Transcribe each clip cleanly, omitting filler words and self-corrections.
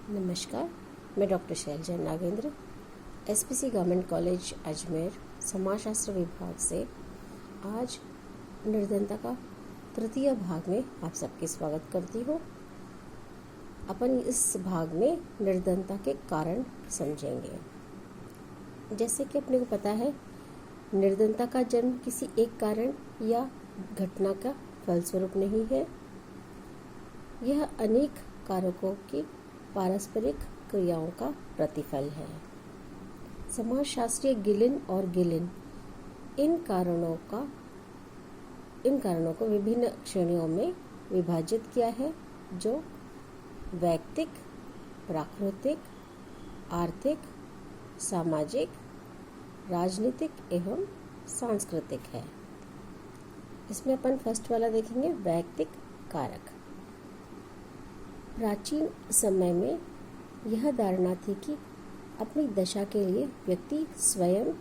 नमस्कार, मैं doctor Shailaja Nagendra, SPC government college Ajmer समाजशास्त्र विभाग से आज निर्धनता का तृतीय भाग में आप सबके स्वागत करती हूँ। अपन इस भाग में निर्धनता के कारण समझेंगे। जैसे कि अपने को पता है, निर्धनता का जन्म किसी एक कारण या घटना का फलस्वरूप नहीं है। यह अनेक कारकों की पारस्परिक क्रियाओं का प्रतिफल है। समाजशास्त्री गिलिन और गिलिन इन कारणों को विभिन्न श्रेणियों में विभाजित किया है, जो वैयक्तिक, प्राकृतिक, आर्थिक, सामाजिक, राजनीतिक एवं सांस्कृतिक है। इसमें अपन फर्स्ट वाला देखेंगे, वैयक्तिक कारक। प्राचीन समय में यह धारणा थी कि अपनी दशा के लिए व्यक्ति स्वयं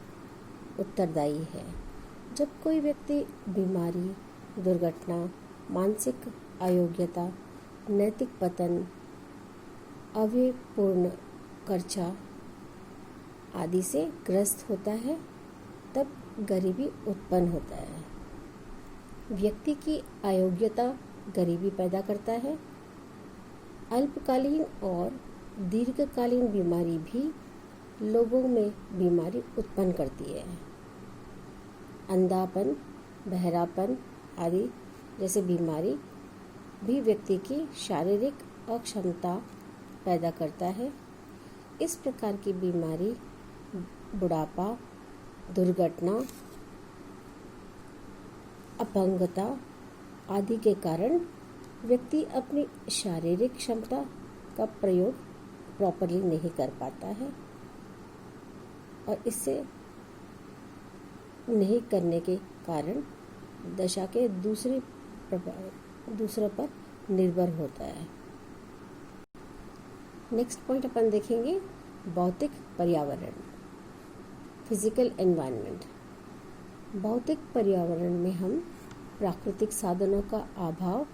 उत्तरदायी है। जब कोई व्यक्ति बीमारी, दुर्घटना, मानसिक अयोग्यता, नैतिक पतन, अविवेकपूर्ण कर्चा आदि से ग्रस्त होता है, तब गरीबी उत्पन्न होता है। व्यक्ति की अयोग्यता गरीबी पैदा करता है। अल्पकालीन और दीर्घकालीन बीमारी भी लोगों में बीमारी उत्पन्न करती है। अंधापन, बहरापन आदि जैसे बीमारी भी व्यक्ति की शारीरिक अक्षमता पैदा करता है। इस प्रकार की बीमारी, बुढ़ापा, दुर्घटना, अपंगता आदि के कारण व्यक्ति अपनी शारीरिक क्षमता का प्रयोग प्रॉपरली नहीं कर पाता है और इससे नहीं करने के कारण दशा के दूसरों पर निर्भर होता है। नेक्स्ट पॉइंट अपन देखेंगे, भौतिक पर्यावरण, फिजिकल एनवायरनमेंट। भौतिक पर्यावरण में हम प्राकृतिक साधनों का अभाव,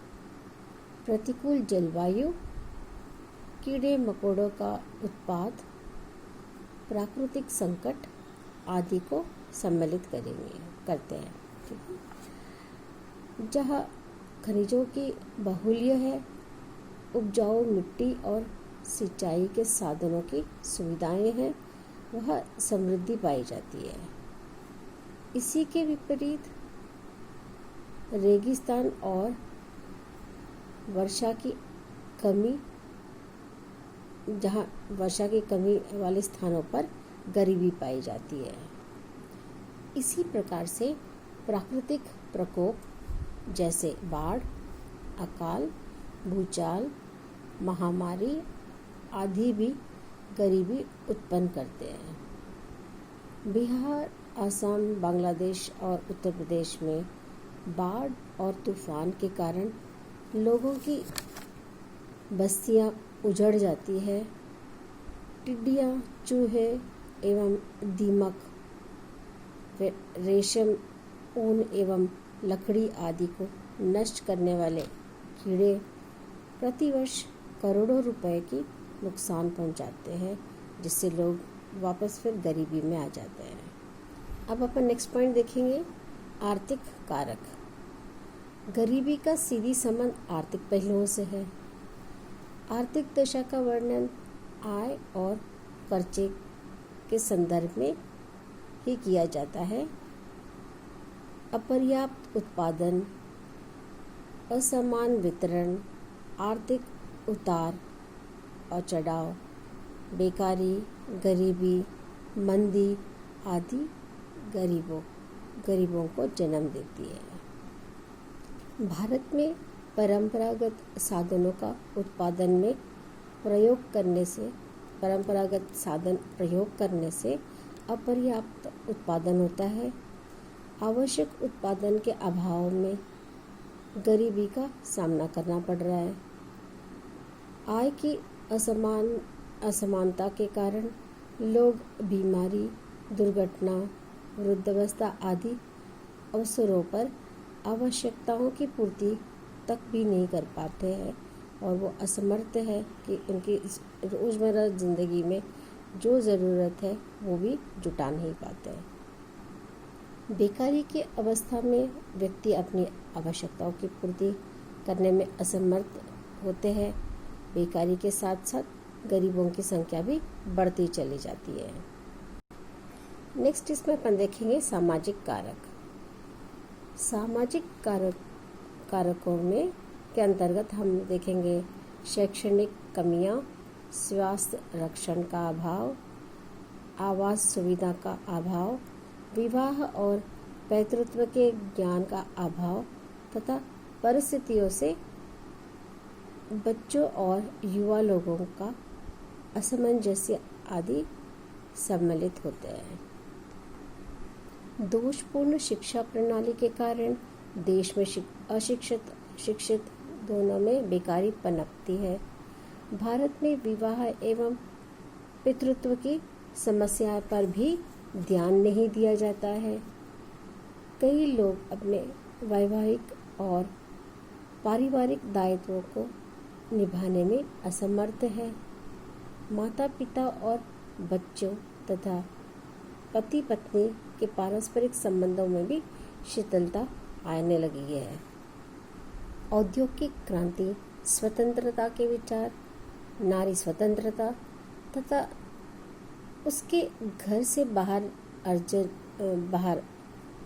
प्रतिकूल जलवायु, कीड़े मकोड़ों का उत्पात, प्राकृतिक संकट आदि को सम्मिलित करते हैं। जहाँ खनिजों की बाहुल्य है, उपजाऊ मिट्टी और सिंचाई के साधनों की सुविधाएं हैं, वह समृद्धि पाई जाती है। इसी के विपरीत रेगिस्तान और जहाँ वर्षा की कमी वाले स्थानों पर गरीबी पाई जाती है। इसी प्रकार से प्राकृतिक प्रकोप जैसे बाढ़, अकाल, भूचाल, महामारी आदि भी गरीबी उत्पन्न करते हैं। बिहार, असम, बांग्लादेश और उत्तर प्रदेश में बाढ़ और तूफान के कारण लोगों की बस्तियां उजड़ जाती है। टिड्डियां, चूहे एवं दीमक, रेशम, ऊन एवं लकड़ी आदि को नष्ट करने वाले कीड़े प्रतिवर्ष करोड़ों रुपए की नुकसान पहुंचाते हैं, जिससे लोग वापस फिर गरीबी में आ जाते हैं। अब अपन नेक्स्ट पॉइंट देखेंगे, आर्थिक कारक। गरीबी का सीधी संबंध आर्थिक पहलुओं से है। आर्थिक दशा का वर्णन आय और खर्चे के संदर्भ में ही किया जाता है। अपर्याप्त उत्पादन, असमान वितरण, आर्थिक उतार और चढ़ाव, बेकारी, गरीबी, मंदी आदि गरीबों को जन्म देती है। भारत में परंपरागत साधन प्रयोग करने से अपर्याप्त उत्पादन होता है। आवश्यक उत्पादन के अभाव में गरीबी का सामना करना पड़ रहा है। आय की असमानता के कारण लोग बीमारी, दुर्घटना, वृद्धावस्था आदि अवसरों पर आवश्यकताओं की पूर्ति तक भी नहीं कर पाते हैं और वो असमर्थ है कि उनकी इस रोज़मर्रा ज़िंदगी में जो ज़रूरत है वो भी जुटा नहीं पाते हैं। बेकारी की अवस्था में व्यक्ति अपनी आवश्यकताओं की पूर्ति करने में असमर्थ होते हैं। बेकारी के साथ साथ गरीबों की संख्या भी बढ़ती चली जाती है। नेक्स्ट इसमें अपन देखेंगे सामाजिक कारक। सामाजिक कारकों में के अंतर्गत हम देखेंगे शैक्षणिक कमियां, स्वास्थ्य रक्षण का अभाव, आवास सुविधा का अभाव, विवाह और पैतृत्व के ज्ञान का अभाव तथा परिस्थितियों से बच्चों और युवा लोगों का असमंजस्य आदि सम्मिलित होते हैं। दोषपूर्ण शिक्षा प्रणाली के कारण देश में अशिक्षित शिक्षित दोनों में बेकारी पनपती है। भारत में विवाह एवं पितृत्व की समस्या पर भी ध्यान नहीं दिया जाता है। कई लोग अपने वैवाहिक और पारिवारिक दायित्वों को निभाने में असमर्थ है। माता पिता और बच्चों तथा पति पत्नी के पारस्परिक संबंधों में भी शिथिलता आने लगी है। औद्योगिक क्रांति, स्वतंत्रता के विचार, नारी स्वतंत्रता तथा उसके घर से बाहर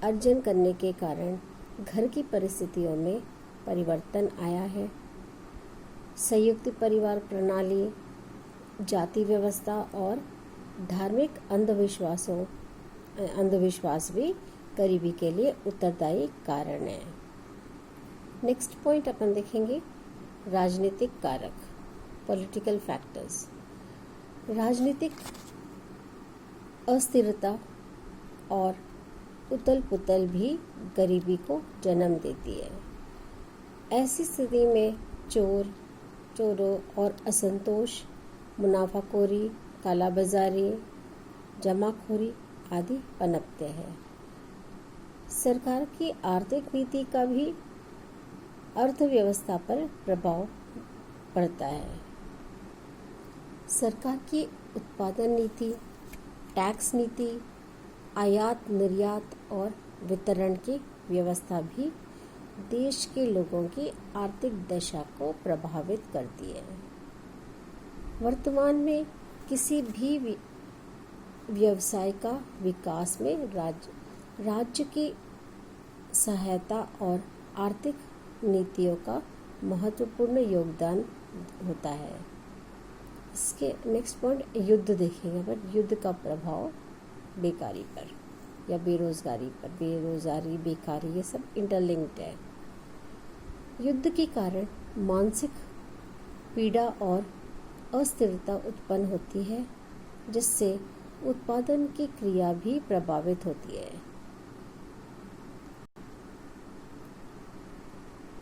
अर्जन करने के कारण घर की परिस्थितियों में परिवर्तन आया है। संयुक्त परिवार प्रणाली, जाति व्यवस्था और धार्मिक अंधविश्वास भी गरीबी के लिए उत्तरदायी कारण है। नेक्स्ट पॉइंट अपन देखेंगे राजनीतिक कारक, पॉलिटिकल फैक्टर्स। राजनीतिक अस्थिरता और उथल पुथल भी गरीबी को जन्म देती है। ऐसी स्थिति में चोरों और असंतोष, मुनाफाखोरी, कालाबाजारी, जमाखोरी आदि पनपते हैं। सरकार की आर्थिक नीति का भी अर्थव्यवस्था पर प्रभाव पड़ता है। सरकार की उत्पादन नीति, टैक्स नीति, आयात निर्यात और वितरण की व्यवस्था भी देश के लोगों की आर्थिक दशा को प्रभावित करती है। वर्तमान में किसी भी व्यवसाय का विकास में राज्य की सहायता और आर्थिक नीतियों का महत्वपूर्ण योगदान होता है। इसके नेक्स्ट पॉइंट युद्ध देखेंगे अपन। युद्ध का प्रभाव बेकारी पर या बेरोजगारी पर। बेरोजगारी, बेकारी ये सब इंटरलिंक्ड है। युद्ध के कारण मानसिक पीड़ा और अस्थिरता उत्पन्न होती है, जिससे उत्पादन की क्रिया भी प्रभावित होती है।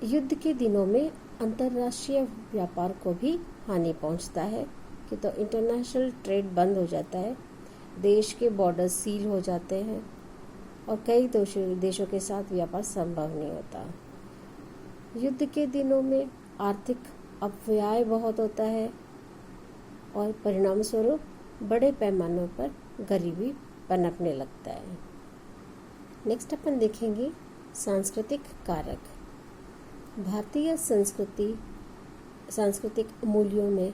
युद्ध के दिनों में अंतर्राष्ट्रीय व्यापार को भी हानि पहुंचता है कि तो इंटरनेशनल ट्रेड बंद हो जाता है, देश के बॉर्डर सील हो जाते हैं और कई देशों के साथ व्यापार संभव नहीं होता। युद्ध के दिनों में आर्थिक अपव्यय बहुत होता है और परिणाम स्वरूप बड़े पैमानों पर गरीबी पनपने लगता है। नेक्स्ट अपन देखेंगे सांस्कृतिक कारक। भारतीय सांस्कृतिक मूल्यों में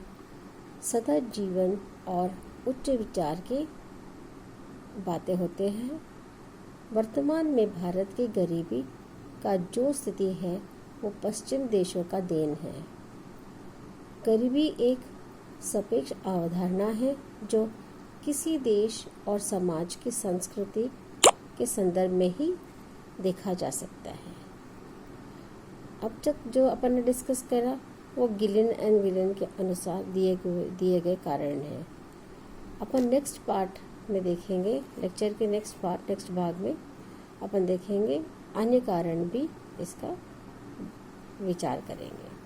सदा जीवन और उच्च विचार की बातें होते हैं। वर्तमान में भारत की गरीबी का जो स्थिति है वो पश्चिम देशों का देन है। गरीबी एक सापेक्ष अवधारणा है जो किसी देश और समाज की संस्कृति के संदर्भ में ही देखा जा सकता है। अब तक जो अपन ने डिस्कस करा वो गिलिन एंड विलन के अनुसार दिए गए कारण हैं। अपन नेक्स्ट पार्ट में देखेंगे, लेक्चर के नेक्स्ट भाग में अपन देखेंगे अन्य कारण भी इसका विचार करेंगे।